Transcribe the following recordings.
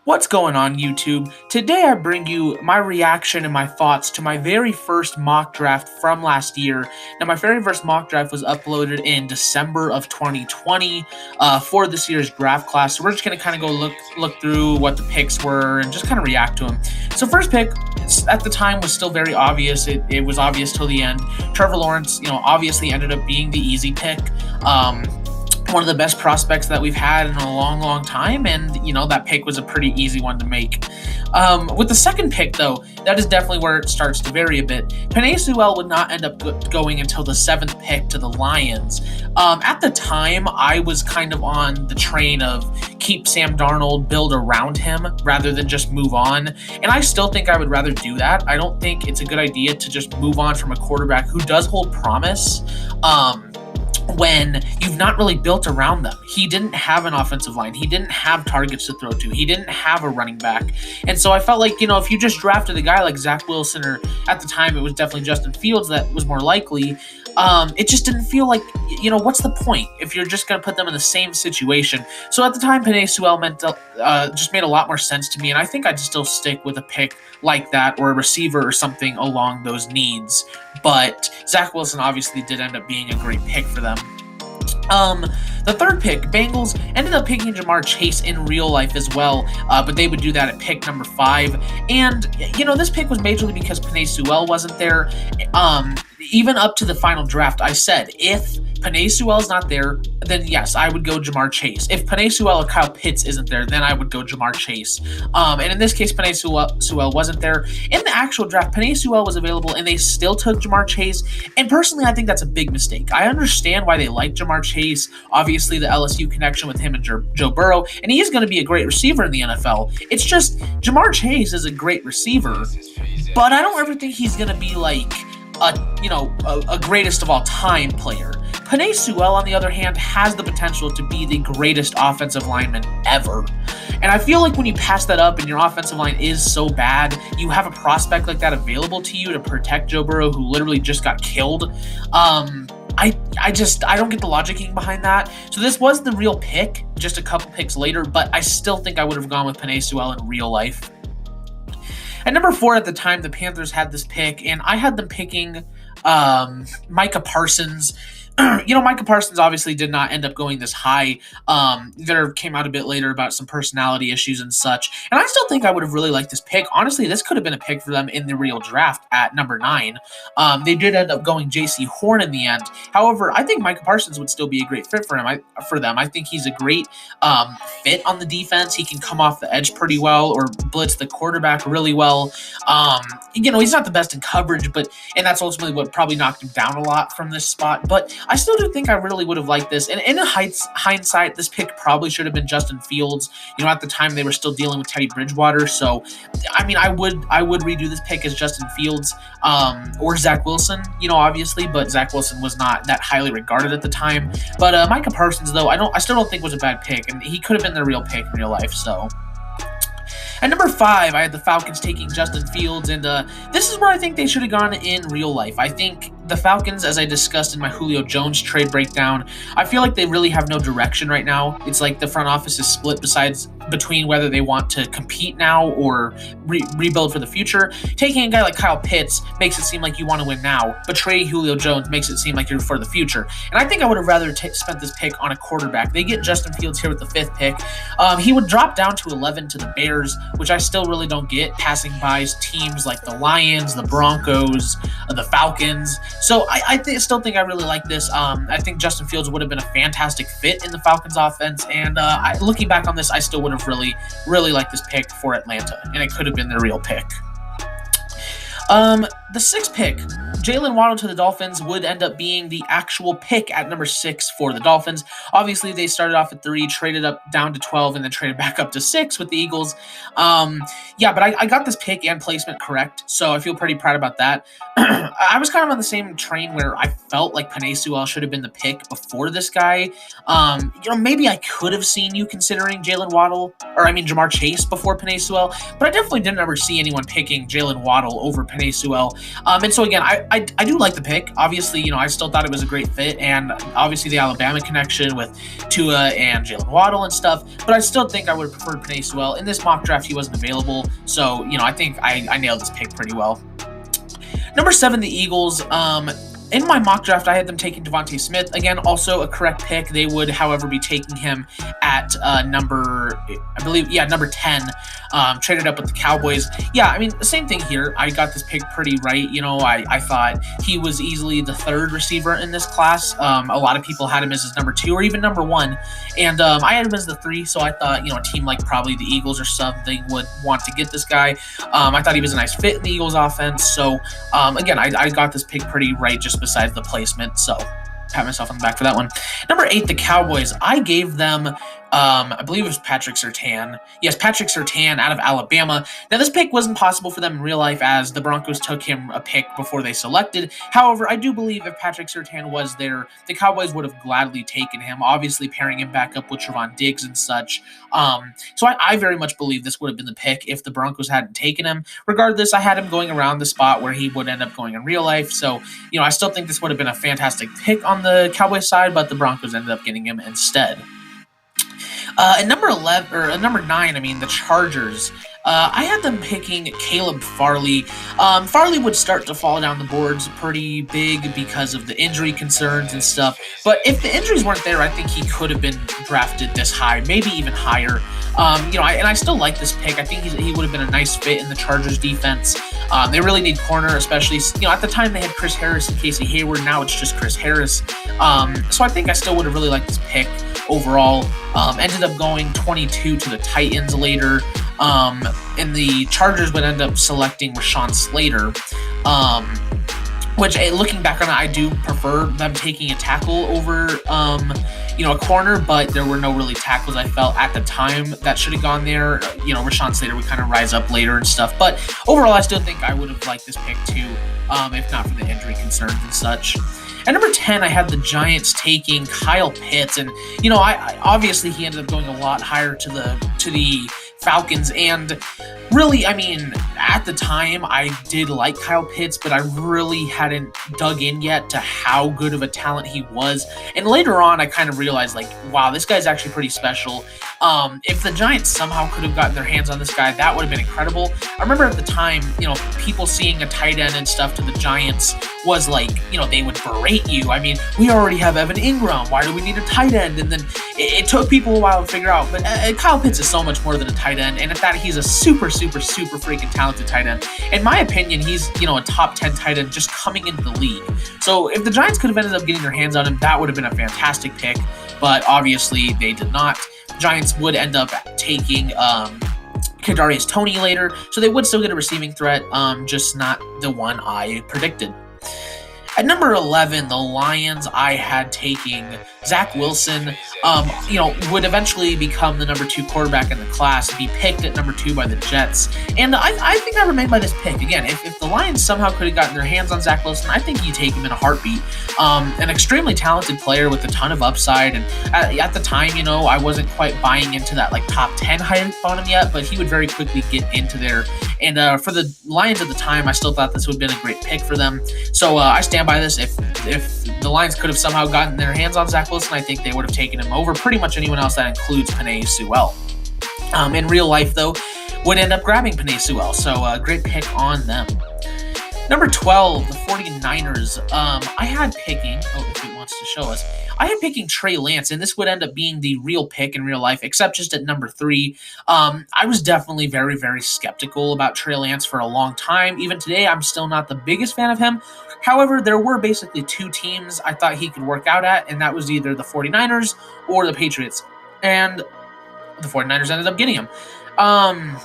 What's going on, YouTube? Today I bring you my reaction and my thoughts to my very first mock draft from last year. Now, my very first mock draft was uploaded in December of 2020 for this year's draft class. So we're just going to kind of go look through what the picks were and just kind of react to them. So first pick at the time was still very obvious. It was obvious till the end. Trevor Lawrence, obviously ended up being the easy pick. One of the best prospects that we've had in a long time, and that pick was a pretty easy one to make. With the second pick, though, that is definitely where it starts to vary a bit. Penei Sewell would not end up going until the 7th pick to the Lions. At the time, I was kind of on the train of keep Sam Darnold, build around him rather than just move on, and I still think I would rather do that. I don't think it's a good idea to just move on from a quarterback who does hold promise when you've not really built around them. He didn't have an offensive line. He didn't have targets to throw to. He didn't have a running back. And so I felt like, if you just drafted a guy like Zach Wilson, or at the time it was definitely Justin Fields that was more likely, it just didn't feel like, what's the point if you're just going to put them in the same situation? So at the time, Penei Sewell just made a lot more sense to me, and I think I'd still stick with a pick like that or a receiver or something along those needs. But Zach Wilson obviously did end up being a great pick for them. The third pick, Bengals ended up picking Ja'Marr Chase in real life as well, but they would do that at pick number 5. And, this pick was majorly because Penei Sewell wasn't there. Even up to the final draft, I said, if Penei Sewell's not there, then yes, I would go Ja'Marr Chase. If Penei Sewell or Kyle Pitts isn't there, then I would go Ja'Marr Chase. And in this case, Penei Sewell wasn't there. In the actual draft, Penei Sewell was available, and they still took Ja'Marr Chase. And personally, I think that's a big mistake. I understand why they like Ja'Marr Chase. Obviously, the LSU connection with him and Joe Burrow, and he is going to be a great receiver in the NFL. It's just Ja'Marr Chase is a great receiver, but I don't ever think he's going to be like a greatest of all time player. Penei Sewell, on the other hand, has the potential to be the greatest offensive lineman ever. And I feel like when you pass that up and your offensive line is so bad, you have a prospect like that available to you to protect Joe Burrow, who literally just got killed. I don't get the logicking behind that. So this was the real pick, just a couple picks later, but I still think I would have gone with Penei Sewell in real life. At number 4 at the time, the Panthers had this pick, and I had them picking Micah Parsons. Micah Parsons obviously did not end up going this high. There came out a bit later about some personality issues and such. And I still think I would have really liked this pick. Honestly, this could have been a pick for them in the real draft at number 9. They did end up going J.C. Horn in the end. However, I think Micah Parsons would still be a great fit for them. I think he's a great fit on the defense. He can come off the edge pretty well or blitz the quarterback really well. He's not the best in coverage, and that's ultimately what probably knocked him down a lot from this spot. But I still do think I really would have liked this. And in hindsight, this pick probably should have been Justin Fields. At the time they were still dealing with Teddy Bridgewater. So, I would redo this pick as Justin Fields or Zach Wilson, obviously. But Zach Wilson was not that highly regarded at the time. But Micah Parsons, though, I still don't think was a bad pick. And he could have been the real pick in real life, so... At number 5, I had the Falcons taking Justin Fields, and this is where I think they should have gone in real life. I think the Falcons, as I discussed in my Julio Jones trade breakdown, I feel like they really have no direction right now. It's like the front office is split between whether they want to compete now or rebuild for the future. Taking a guy like Kyle Pitts makes it seem like you want to win now, but trading Julio Jones makes it seem like you're for the future. And I think I would have rather spent this pick on a quarterback. They get Justin Fields here with the 5th pick. He would drop down to 11 to the Bears, which I still really don't get, passing by teams like the Lions, the Broncos, the Falcons. So I still think I really like this. I think Justin Fields would have been a fantastic fit in the Falcons offense, and looking back on this, I still would have really liked this pick for Atlanta, and it could have been their real pick. The 6th pick, Jalen Waddle to the Dolphins, would end up being the actual pick at number 6 for the Dolphins. Obviously, they started off at 3, traded up down to 12, and then traded back up to 6 with the Eagles. But I got this pick and placement correct, so I feel pretty proud about that. I was kind of on the same train where I felt like Penei Sewell should have been the pick before this guy. Maybe I could have seen you considering Ja'Marr Chase before Penei Sewell, but I definitely didn't ever see anyone picking Jalen Waddle over Penei Sewell. And so again, I do like the pick. Obviously, I still thought it was a great fit, and obviously the Alabama connection with Tua and Jalen Waddle and stuff, but I still think I would have preferred Penei Sewell. In this mock draft, he wasn't available, so, I think I nailed this pick pretty well. Number 7, the Eagles. In my mock draft, I had them taking Devontae Smith. Again, also a correct pick. They would, however, be taking him at number 10, traded up with the Cowboys. Yeah, I mean, the same thing here. I got this pick pretty right. I thought he was easily the 3rd receiver in this class. A lot of people had him as his number 2 or even number 1. And I had him as the 3, so I thought, a team like probably the Eagles or something would want to get this guy. I thought he was a nice fit in the Eagles offense. So, again, I got this pick pretty right just besides the placement. So, pat myself on the back for that one. Number 8, the Cowboys. I gave them, I believe it was Patrick Surtain. Yes, Patrick Surtain out of Alabama. Now, this pick wasn't possible for them in real life as the Broncos took him a pick before they selected. However, I do believe if Patrick Surtain was there, the Cowboys would have gladly taken him, obviously pairing him back up with Trevon Diggs and such. So I very much believe this would have been the pick if the Broncos hadn't taken him. Regardless, I had him going around the spot where he would end up going in real life. So, I still think this would have been a fantastic pick on the Cowboys side, but the Broncos ended up getting him instead. At number 9, the Chargers. I had them picking Caleb Farley. Farley would start to fall down the boards pretty big because of the injury concerns and stuff. But if the injuries weren't there, I think he could have been drafted this high, maybe even higher. I still like this pick. I think he would have been a nice fit in the Chargers defense. They really need corner, especially, at the time they had Chris Harris and Casey Hayward. Now it's just Chris Harris. So I think I still would have really liked this pick overall. Ended up going 22 to the Titans later. And the Chargers would end up selecting Rashawn Slater, which, looking back on it, I do prefer them taking a tackle over, a corner, but there were no really tackles I felt at the time that should have gone there. Rashawn Slater would kind of rise up later and stuff, but overall, I still think I would have liked this pick too, if not for the injury concerns and such. At number 10, I had the Giants taking Kyle Pitts, and I obviously he ended up going a lot higher to the Falcons, and really, at the time, I did like Kyle Pitts, but I really hadn't dug in yet to how good of a talent he was. And later on, I kind of realized, wow, this guy's actually pretty special. If the Giants somehow could have gotten their hands on this guy, that would have been incredible. I remember at the time, people seeing a tight end and stuff to the Giants was they would berate you. We already have Evan Ingram. Why do we need a tight end? And then it took people a while to figure out, but Kyle Pitts is so much more than a tight end, and at that, he's a super freaking talented tight end. In my opinion, he's, a top 10 tight end just coming into the league. So if the Giants could have ended up getting their hands on him, that would have been a fantastic pick, but obviously they did not. Giants would end up taking Kadarius Toney later, so they would still get a receiving threat, just not the one I predicted. At number 11, the Lions, I had taking Zach Wilson, would eventually become the number 2 quarterback in the class, be picked at number 2 by the Jets. And I think I remain by this pick. Again, if the Lions somehow could have gotten their hands on Zach Wilson, I think you take him in a heartbeat. An extremely talented player with a ton of upside. And at the time, I wasn't quite buying into that top 10 hype on him yet, but he would very quickly get into there. And for the Lions at the time, I still thought this would have been a great pick for them. So I stand by this. If the Lions could have somehow gotten their hands on Zach Wilson, I think they would have taken him over pretty much anyone else. That includes Penei Sewell. In real life, though, would end up grabbing Penei Sewell. So great pick on them. Number 12, the 49ers. I had picking, if it wants to show us, I had picking Trey Lance, and this would end up being the real pick in real life, except just at number 3. I was definitely very, very skeptical about Trey Lance for a long time. Even today, I'm still not the biggest fan of him. However, there were basically 2 teams I thought he could work out at, and that was either the 49ers or the Patriots. And the 49ers ended up getting him. I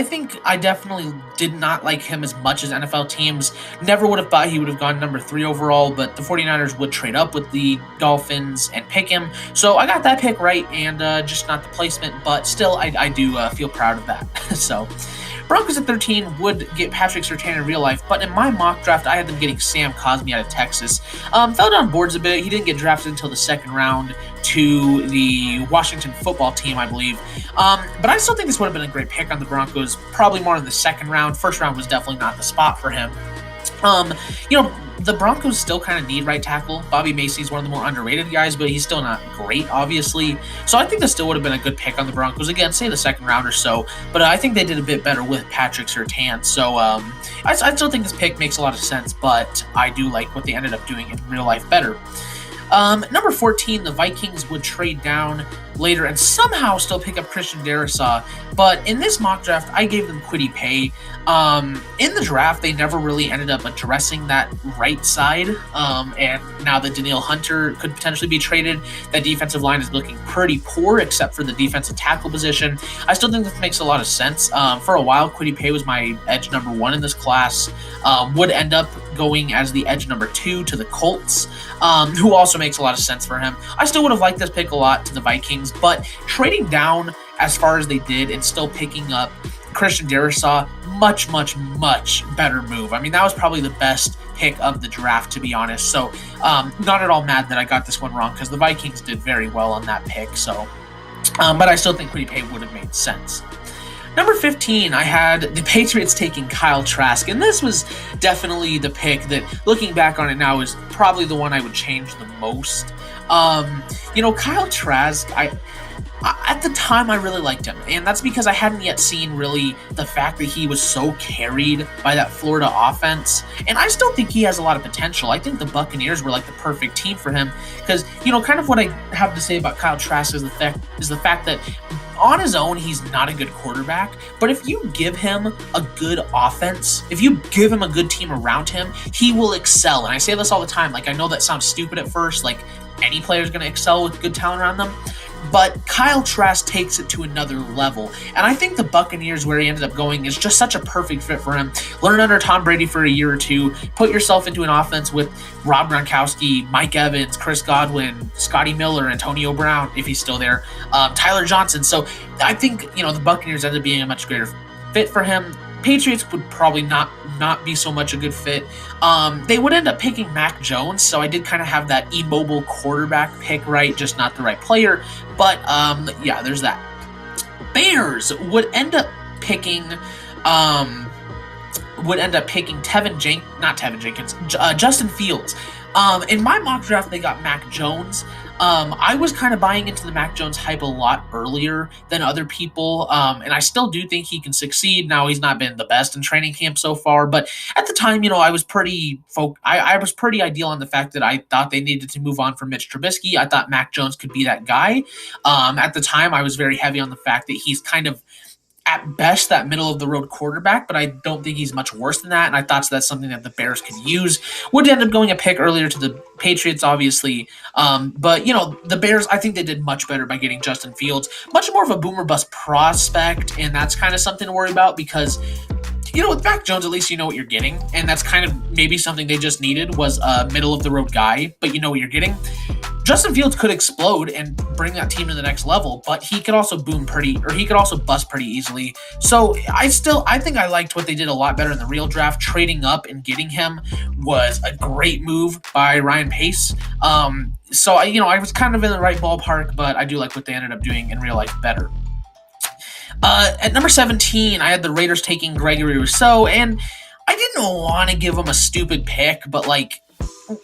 think I definitely did not like him as much as NFL teams. Never would have thought he would have gone number 3 overall, but the 49ers would trade up with the Dolphins and pick him. So I got that pick right, and just not the placement, but still I do feel proud of that. So Broncos at 13 would get Patrick Surtain in real life, but in my mock draft, I had them getting Sam Cosmi out of Texas. Fell down boards a bit. He didn't get drafted until the second round to the Washington football team, I believe. But I still think this would have been a great pick on the Broncos, probably more in the second round. First round was definitely not the spot for him. The Broncos still kind of need right tackle. Bobby Macy's one of the more underrated guys, but he's still not great, obviously. So I think this still would have been a good pick on the Broncos. Again, say the second round or so, but I think they did a bit better with Patrick Surtain. So I still think this pick makes a lot of sense, but I do like what they ended up doing in real life better. Number 14, the Vikings would trade down later and somehow still pick up Christian Darrisaw. But in this mock draft, I gave them Kwity Paye. In the draft, they never really ended up addressing that right side. And now that Danielle Hunter could potentially be traded, that defensive line is looking pretty poor, except for the defensive tackle position. I still think this makes a lot of sense. For a while, Kwity Paye was my edge number 1 in this class. Would end up going as the edge number 2 to the Colts, who also makes a lot of sense for him. I still would have liked this pick a lot to the Vikings, but trading down as far as they did and still picking up Christian Darrisaw, much, much, much better move. I mean, that was probably the best pick of the draft, to be honest. So not at all mad that I got this one wrong, because the Vikings did very well on that pick. So, but I still think Kwity Paye would have made sense. Number 15, I had the Patriots taking Kyle Trask, and this was definitely the pick that, looking back on it now, is probably the one I would change the most. Kyle Trask, at the time, I really liked him, and that's because I hadn't yet seen really the fact that he was so carried by that Florida offense, and I still think he has a lot of potential. I think the Buccaneers were like the perfect team for him, because, kind of what I have to say about Kyle Trask is the fact that on his own, he's not a good quarterback, but if you give him a good offense, if you give him a good team around him, he will excel. And I say this all the time, I know that sounds stupid at first, any player is going to excel with good talent around them, but Kyle Trask takes it to another level. And I think the Buccaneers, where he ended up going, is just such a perfect fit for him. Learn under Tom Brady for a year or two, put yourself into an offense with Rob Gronkowski, Mike Evans, Chris Godwin, Scotty Miller, Antonio Brown, if he's still there, Tyler Johnson. So I think, the Buccaneers ended up being a much greater fit for him. Patriots would probably not be so much a good fit. They would end up picking Mac Jones, so I did kind of have that immobile quarterback pick right, just not the right player. But there's that. Bears would end up picking Justin Fields. In my mock draft, they got Mac Jones. I was kind of buying into the Mac Jones hype a lot earlier than other people, and I still do think he can succeed. Now, he's not been the best in training camp so far, but at the time, I was pretty I was pretty ideal on the fact that I thought they needed to move on from Mitch Trubisky. I thought Mac Jones could be that guy. At the time, I was very heavy on the fact that he's kind of, at best, that middle-of-the-road quarterback, but I don't think he's much worse than that, and I thought that's something that the Bears could use. Would end up going a pick earlier to the Patriots, obviously, but, the Bears, I think they did much better by getting Justin Fields. Much more of a boomer-bust prospect, and that's kind of something to worry about, because with Mac Jones, at least you know what you're getting, and that's kind of maybe something they just needed, was a middle-of-the-road guy, but you know what you're getting. Justin Fields could explode and bring that team to the next level, but he could also he could also bust pretty easily. So I think I liked what they did a lot better in the real draft. Trading up and getting him was a great move by Ryan Pace. So I was kind of in the right ballpark, but I do like what they ended up doing in real life better. At number 17, I had the Raiders taking Gregory Rousseau, and I didn't want to give him a stupid pick, but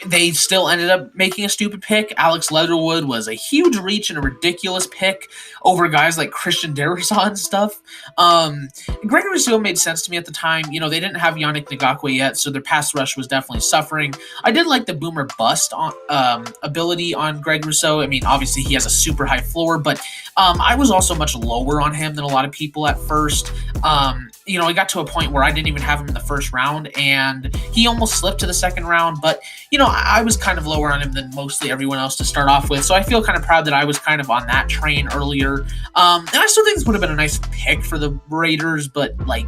they still ended up making a stupid pick. Alex Leatherwood was a huge reach and a ridiculous pick over guys like Christian Darrisaw and stuff. Gregory Rousseau made sense to me at the time. They didn't have Yannick Ngakoue yet, so their pass rush was definitely suffering. I did like the boomer bust ability on Greg Rousseau. I mean, obviously he has a super high floor, but I was also much lower on him than a lot of people at first. I got to a point where I didn't even have him in the first round, and he almost slipped to the second round, but I was kind of lower on him than mostly everyone else to start off with, so I feel kind of proud that I was kind of on that train earlier. And I still think this would have been a nice pick for the Raiders, but we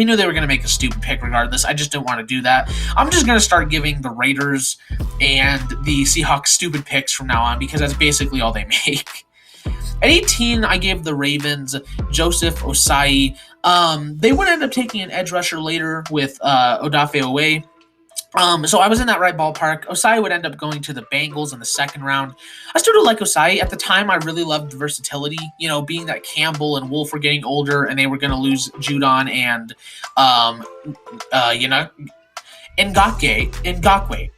knew they were going to make a stupid pick regardless. I just didn't want to do that. I'm just going to start giving the Raiders and the Seahawks stupid picks from now on, because that's basically all they make. At 18, I gave the Ravens Joseph Osai. They would end up taking an edge rusher later with Odafe Owe. So I was in that right ballpark. Osai would end up going to the Bengals in the second round. I still do like Osai. At the time, I really loved the versatility. Being that Campbell and Wolf were getting older and they were going to lose Judon and, um, Ngakwe,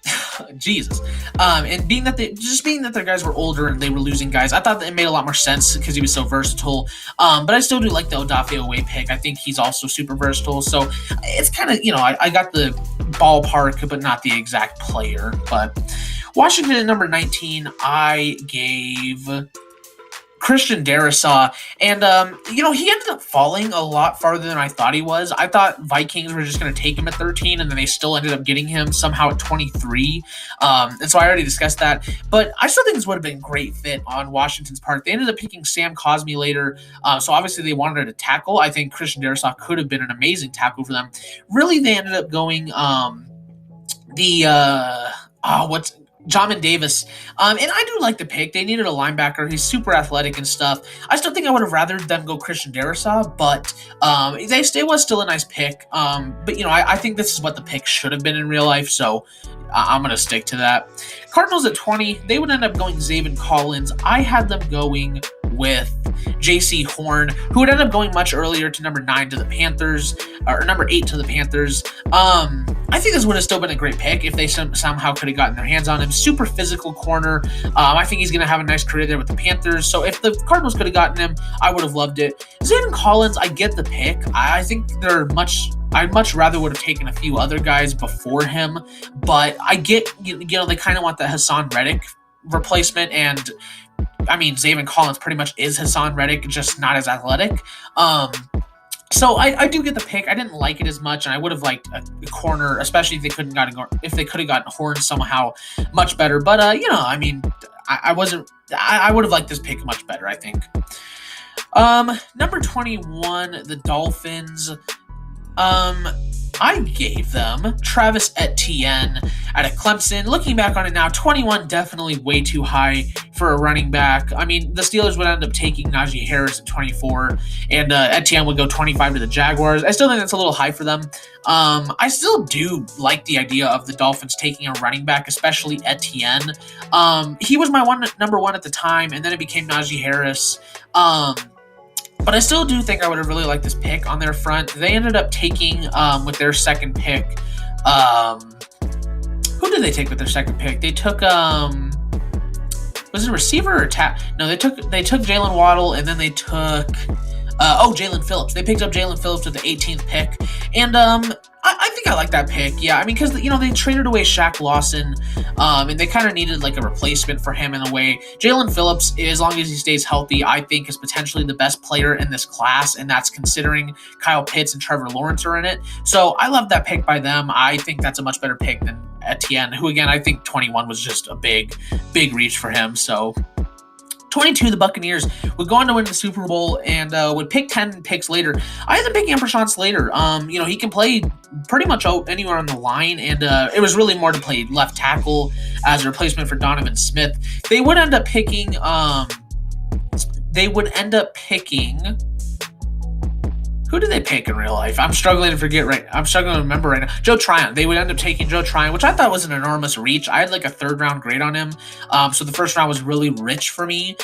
Jesus, and being that their guys were older and they were losing guys, I thought that it made a lot more sense because he was so versatile. But I still do like the Odafe Oweh pick. I think he's also super versatile. So it's kind of I got the ballpark, but not the exact player. But Washington at number 19, I gave Christian Darrisaw, and he ended up falling a lot farther than I thought he was. I thought Vikings were just going to take him at 13, and then they still ended up getting him somehow at 23. And so I already discussed that, but I still think this would have been a great fit on Washington's part. They ended up picking Sam Cosmi later, so obviously they wanted to tackle. I think Christian Darrisaw could have been an amazing tackle for them. Really, they ended up going Jamin Davis. And I do like the pick. They needed a linebacker. He's super athletic and stuff. I still think I would have rather them go Christian Darrisaw, but it was still a nice pick. But I think this is what the pick should have been in real life, so I'm going to stick to that. Cardinals at 20, they would end up going Zaven Collins. I had them going with J.C. Horn, who would end up going much earlier to number 9 to the Panthers, or number 8 to the Panthers. I think this would have still been a great pick if they somehow could have gotten their hands on him. Super physical corner. I think he's going to have a nice career there with the Panthers. So if the Cardinals could have gotten him, I would have loved it. Zaven Collins, I get the pick. I think I'd much rather would have taken a few other guys before him, but I get, they kind of want the Hassan Reddick replacement, and I mean, Zaven Collins pretty much is Hassan Reddick, just not as athletic. So I do get the pick. I didn't like it as much, and I would have liked a corner, especially if they could have gotten Horn somehow much better. But I would have liked this pick much better, I think. Number 21, the Dolphins. I gave them Travis Etienne out of Clemson. Looking back on it now, 21 definitely way too high for a running back. I mean, the Steelers would end up taking Najee Harris at 24, and Etienne would go 25 to the Jaguars. I still think that's a little high for them. I still do like the idea of the Dolphins taking a running back, especially Etienne. He was my number one at the time, and then it became Najee Harris. But I still do think I would have really liked this pick on their front. They ended up taking, with their second pick, who did they take with their second pick? They took, was it a receiver or No, they took Jalen Waddle, and then they took, Jalen Phillips. They picked up Jalen Phillips with the 18th pick. And I think I like that pick. Yeah, I mean, because, they traded away Shaq Lawson, and they kind of needed, like, a replacement for him in a way. Jalen Phillips, as long as he stays healthy, I think is potentially the best player in this class, and that's considering Kyle Pitts and Trevor Lawrence are in it. So I love that pick by them. I think that's a much better pick than Etienne, who, again, I think 21 was just a big, big reach for him. So 22, the Buccaneers would go on to win the Super Bowl and would pick 10 picks later. I had them picking Rashawn Slater. He can play pretty much anywhere on the line, and it was really more to play left tackle as a replacement for Donovan Smith. They would end up picking. Who did they pick in real life? I'm struggling to remember right now. Joe Tryon. They would end up taking Joe Tryon, which I thought was an enormous reach. I had like a third round grade on him. So the first round was really rich for me.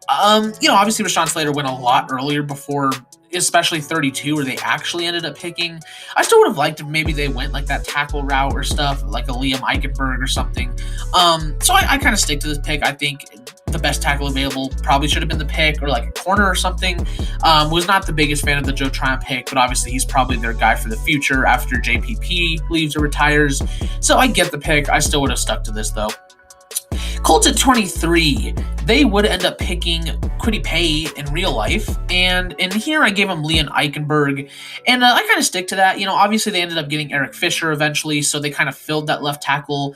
Obviously Rashawn Slater went a lot earlier before, especially 32, where they actually ended up picking. I still would have liked if maybe they went like that tackle route or stuff, like a Liam Eichenberg or something. So I kind of stick to this pick. I think the best tackle available probably should have been the pick, or like a corner or something. Was not the biggest fan of the Joe Tryon pick, but obviously he's probably their guy for the future after JPP leaves or retires. So I get the pick. I still would have stuck to this though. Colts at 23, they would end up picking Kwity Paye in real life, and in here I gave him Liam Eichenberg, and I kind of stick to that. Obviously they ended up getting Eric Fisher eventually, so they kind of filled that left tackle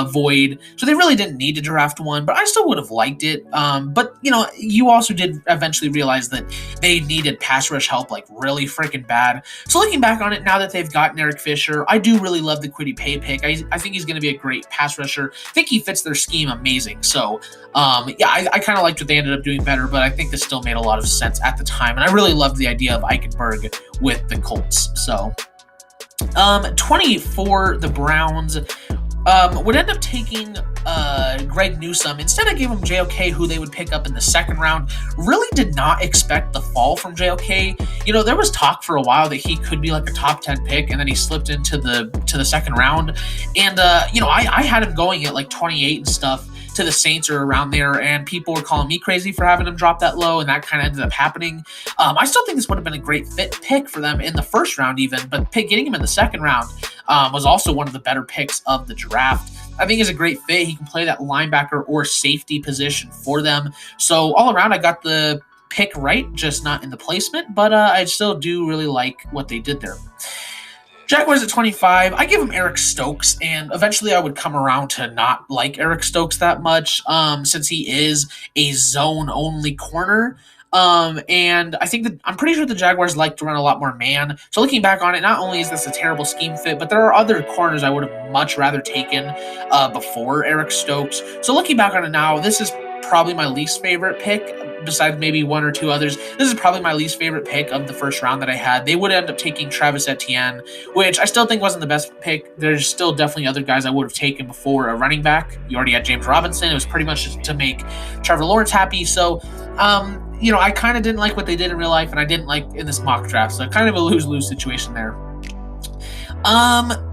void, so they really didn't need to draft one, but I still would have liked it. But you also did eventually realize that they needed pass rush help like really freaking bad. So looking back on it, now that they've gotten Eric Fisher, I do really love the Kwity Paye pick. I think he's going to be a great pass rusher. I think he fits their scheme amazing. So, I kind of liked what they ended up doing better, but I think this still made a lot of sense at the time. And I really loved the idea of Eichenberg with the Colts. So, 24, the Browns would end up taking Greg Newsome. Instead, I gave him JOK, who they would pick up in the second round. Really did not expect the fall from JOK. There was talk for a while that he could be like a top 10 pick, and then he slipped into the second round. And I had him going at like 28 and stuff to the Saints or around there, and people were calling me crazy for having him drop that low, and that kind of ended up happening. I still think this would have been a great fit pick for them in the first round even, but getting him in the second round was also one of the better picks of the draft. I think he's a great fit. He can play that linebacker or safety position for them. So all around, I got the pick right, just not in the placement, but I still do really like what they did there. Jaguars at 25, I give him Eric Stokes, and eventually I would come around to not like Eric Stokes that much since he is a zone-only corner. And I think that I'm pretty sure the Jaguars like to run a lot more man. So looking back on it, not only is this a terrible scheme fit, but there are other corners I would have much rather taken before Eric Stokes. So looking back on it now, this is probably my least favorite pick, besides maybe one or two others. This is probably my least favorite pick of the first round that I had. They would end up taking Travis Etienne, which I still think wasn't the best pick. There's still definitely other guys I would have taken before a running back. You already had James Robinson. It was pretty much just to make Trevor Lawrence happy. So, I kind of didn't like what they did in real life, and I didn't like in this mock draft. So kind of a lose-lose situation there.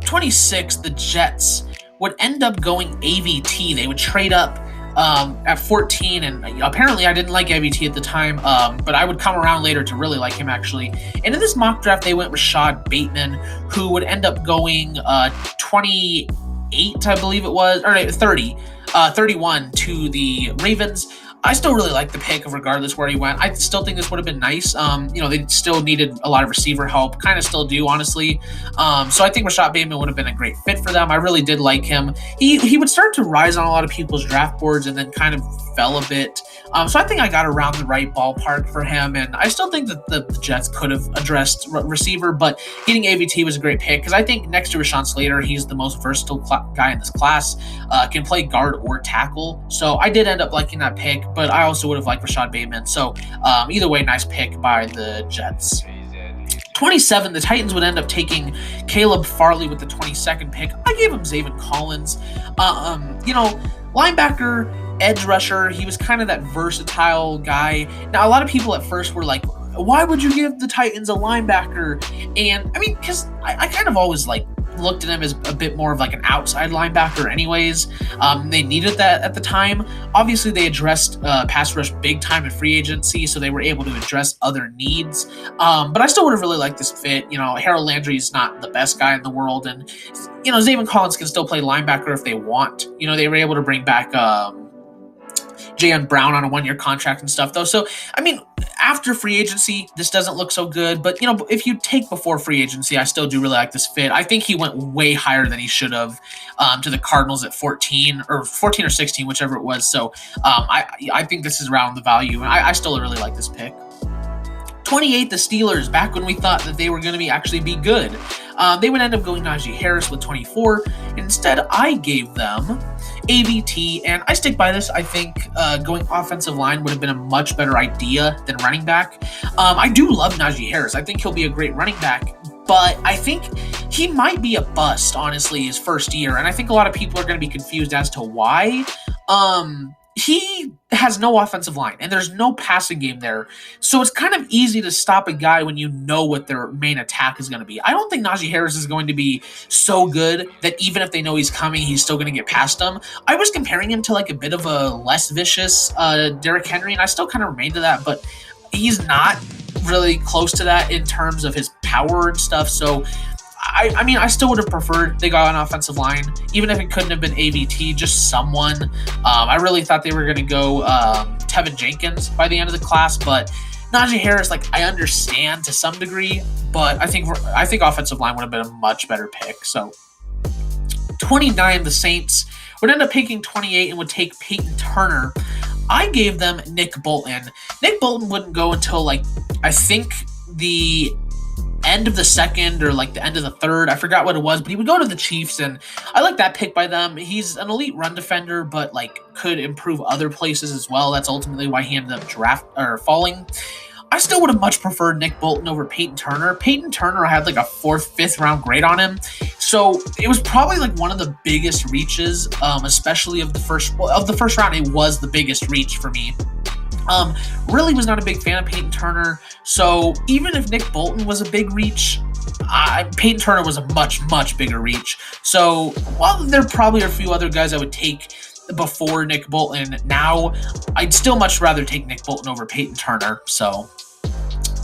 26, the Jets would end up going AVT. They would trade up at 14, and apparently I didn't like AVT at the time, but I would come around later to really like him, actually. And in this mock draft, they went Rashad Bateman, who would end up going 28, I believe it was, or 31 to the Ravens. I still really like the pick regardless where he went. I still think this would have been nice. They still needed a lot of receiver help, kind of still do, honestly. So I think Rashad Bateman would have been a great fit for them. I really did like him. He would start to rise on a lot of people's draft boards and then kind of fell a bit. So I think I got around the right ballpark for him, and I still think that the Jets could have addressed receiver, but getting AVT was a great pick because I think next to Rashawn Slater, he's the most versatile guy in this class, can play guard or tackle. So I did end up liking that pick, but I also would have liked Rashad Bateman. So either way, nice pick by the Jets. 27, the Titans would end up taking Caleb Farley with the 22nd pick. I gave him Zaven Collins. Linebacker, edge rusher. He was kind of that versatile guy. Now, a lot of people at first were like, why would you give the Titans a linebacker? And I mean, because I kind of always looked at him as a bit more of like an outside linebacker anyways. They needed that at the time. Obviously, they addressed pass rush big time in free agency, so they were able to address other needs. But I still would have really liked this fit. Harold Landry is not the best guy in the world, and Zaven Collins can still play linebacker if they want. They were able to bring back J.M. Brown on a one-year contract and stuff, though. So, I mean, after free agency, this doesn't look so good. But, if you take before free agency, I still do really like this fit. I think he went way higher than he should have to the Cardinals at 14 or 16, whichever it was. So, I think this is around the value. And I still really like this pick. 28, the Steelers, back when we thought that they were going to actually be good. They would end up going Najee Harris with 24. Instead, I gave them AVT, and I stick by this. I think going offensive line would have been a much better idea than running back. I do love Najee Harris. I think he'll be a great running back, but I think he might be a bust, honestly, his first year, and I think a lot of people are going to be confused as to why. He has no offensive line, and there's no passing game there. So it's kind of easy to stop a guy when you know what their main attack is going to be. I don't think Najee Harris is going to be so good that even if they know he's coming, he's still going to get past him. I was comparing him to a bit of a less vicious Derrick Henry, and I still kind of remain to that, but he's not really close to that in terms of his power and stuff. So I still would have preferred they got an offensive line, even if it couldn't have been AVT, just someone. I really thought they were going to go Tevin Jenkins by the end of the class, but Najee Harris, I understand to some degree, but I think offensive line would have been a much better pick. So 29, the Saints would end up picking 28 and would take Peyton Turner. I gave them Nick Bolton. Nick Bolton wouldn't go until I think the end of the second or the end of the third. I forgot what it was, but he would go to the Chiefs, and I like that pick by them. He's an elite run defender, but could improve other places as well. That's ultimately why he ended up falling. I still would have much preferred Nick Bolton over Peyton Turner. Peyton Turner had like a 4th, 5th round grade on him. So it was probably like one of the biggest reaches, especially of the first round. It was the biggest reach for me. Really was not a big fan of Peyton Turner. So even if Nick Bolton was a big reach, Peyton Turner was a much, much bigger reach. So while there probably are a few other guys I would take before Nick Bolton, now I'd still much rather take Nick Bolton over Peyton Turner. So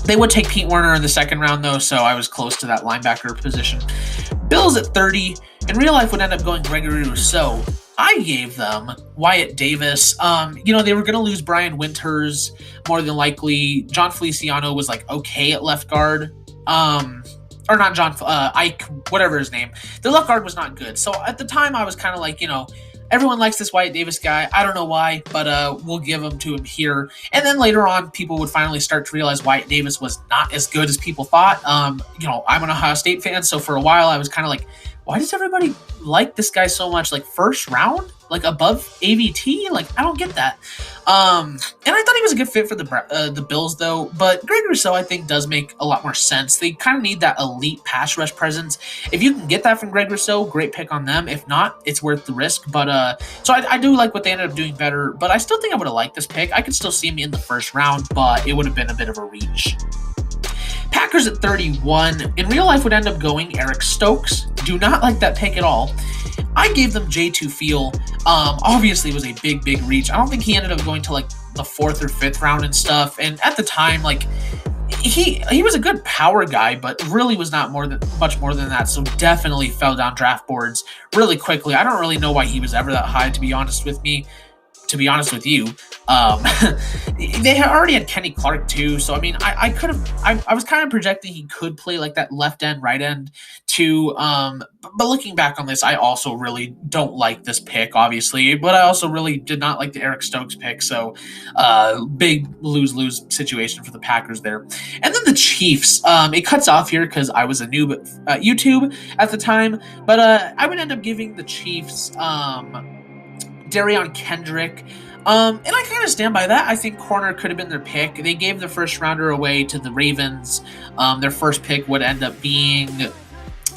they would take Pete Werner in the 2nd round, though, so I was close to that linebacker position. Bills at 30. In real life would end up going Gregory Rousseau. I gave them Wyatt Davis. They were going to lose Brian Winters, more than likely. John Feliciano was, like, okay at left guard. Or not John, Ike, whatever his name. The left guard was not good. So at the time, I was kind of like, everyone likes this Wyatt Davis guy. I don't know why, but we'll give him to him here. And then later on, people would finally start to realize Wyatt Davis was not as good as people thought. I'm an Ohio State fan, so for a while I was kind of like, why does everybody like this guy so much? Like 1st round? Like above AVT? Like, I don't get that. And I thought he was a good fit for the Bills, though. But Greg Rousseau, I think, does make a lot more sense. They kind of need that elite pass rush presence. If you can get that from Greg Rousseau, great pick on them. If not, it's worth the risk. But so I do like what they ended up doing better. But I still think I would have liked this pick. I could still see him in the 1st round, but it would have been a bit of a reach. Packers at 31. In real life would end up going Eric Stokes. Do not like that pick at all. I gave them J2 Feel. Obviously it was a big, big reach. I don't think he ended up going to like the 4th or 5th round and stuff. And at the time, like he was a good power guy, but really was not much more than that. So definitely fell down draft boards really quickly. I don't really know why he was ever that high, to be honest with you. They had already had Kenny Clark too, so I mean, I was kind of projecting he could play like that left end, right end too. But looking back on this, I also really don't like this pick, obviously, but I also really did not like the Eric Stokes pick. So, big lose-lose situation for the Packers there. And then the Chiefs. It cuts off here because I was a noob at YouTube at the time, but I would end up giving the Chiefs Darion Kendrick. And I kind of stand by that. I think corner could have been their pick. They gave the 1st rounder away to the Ravens. Their 1st pick would end up being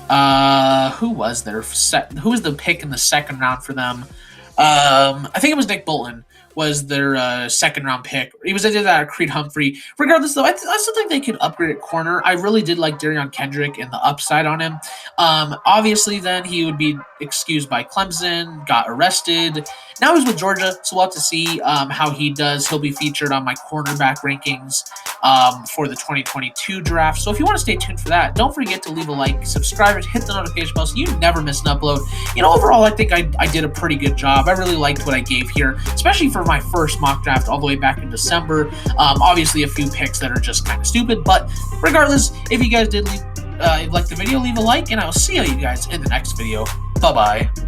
who was the pick in the 2nd round for them? I think it was Nick Bolton was their 2nd round pick. He was either that or Creed Humphrey. Regardless, though, I still think they could upgrade at corner. I really did like Darion Kendrick and the upside on him. Obviously, then he would be excused by Clemson, got arrested. Now he's with Georgia, so we'll have to see how he does. He'll be featured on my cornerback rankings for the 2022 draft. So if you want to stay tuned for that, don't forget to leave a like, subscribe, and hit the notification bell so you never miss an upload. Overall, I think I did a pretty good job. I really liked what I gave here, especially for my first mock draft all the way back in December. Obviously, a few picks that are just kind of stupid, but regardless, if you guys did like the video, leave a like, and I will see you guys in the next video. Bye-bye.